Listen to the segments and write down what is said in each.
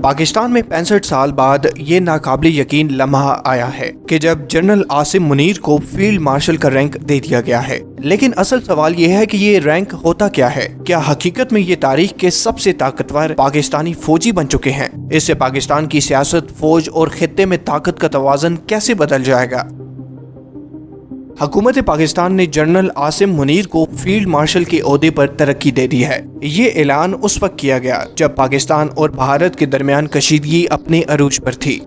پاکستان میں 65 سال بعد یہ ناقابل یقین لمحہ آیا ہے کہ جب جنرل عاصم منیر کو فیلڈ مارشل کا رینک دے دیا گیا ہے، لیکن اصل سوال یہ ہے کہ یہ رینک ہوتا کیا ہے؟ کیا حقیقت میں یہ تاریخ کے سب سے طاقتور پاکستانی فوجی بن چکے ہیں؟ اس سے پاکستان کی سیاست، فوج اور خطے میں طاقت کا توازن کیسے بدل جائے گا؟ حکومت پاکستان نے جنرل عاصم منیر کو فیلڈ مارشل کے عہدے پر ترقی دے دی ہے۔ یہ اعلان اس وقت کیا گیا جب پاکستان اور بھارت کے درمیان کشیدگی اپنے عروج پر تھی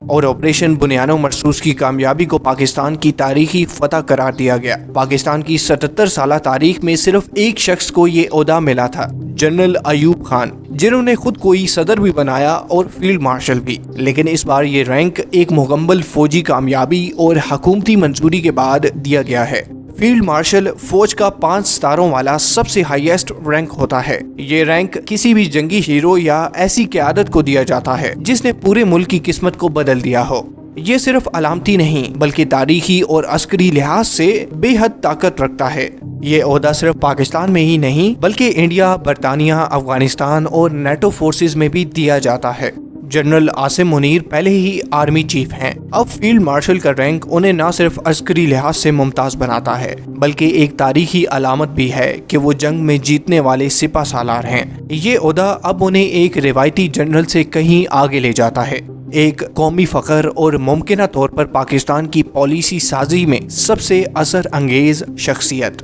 اور آپریشن بنیانو مرصوص کی کامیابی کو پاکستان کی تاریخی فتح قرار دیا گیا۔ پاکستان کی 77 سالہ تاریخ میں صرف ایک شخص کو یہ عہدہ ملا تھا، جنرل ایوب خان، جنہوں نے خود کو صدر بھی بنایا اور فیلڈ مارشل بھی۔ لیکن اس بار یہ رینک ایک مکمل فوجی کامیابی اور حکومتی منظوری کے بعد دیا گیا ہے۔ فیلڈ مارشل فوج کا 5 ستاروں والا سب سے ہائیسٹ رینک ہوتا ہے۔ یہ رینک کسی بھی جنگی ہیرو یا ایسی قیادت کو دیا جاتا ہے جس نے پورے ملک کی قسمت کو بدل دیا ہو۔ یہ صرف علامتی نہیں بلکہ تاریخی اور عسکری لحاظ سے بے حد طاقت رکھتا ہے۔ یہ عہدہ صرف پاکستان میں ہی نہیں بلکہ انڈیا، برطانیہ، افغانستان اور نیٹو فورسز میں بھی دیا جاتا ہے۔ جنرل عاصم منیر پہلے ہی آرمی چیف ہیں۔ اب فیلڈ مارشل کا رینک انہیں نہ صرف عسکری لحاظ سے ممتاز بناتا ہے بلکہ ایک تاریخی علامت بھی ہے کہ وہ جنگ میں جیتنے والے سپہ سالار ہیں۔ یہ عہدہ اب انہیں ایک روایتی جنرل سے کہیں آگے لے جاتا ہے، ایک قومی فخر اور ممکنہ طور پر پاکستان کی پالیسی سازی میں سب سے اثر انگیز شخصیت۔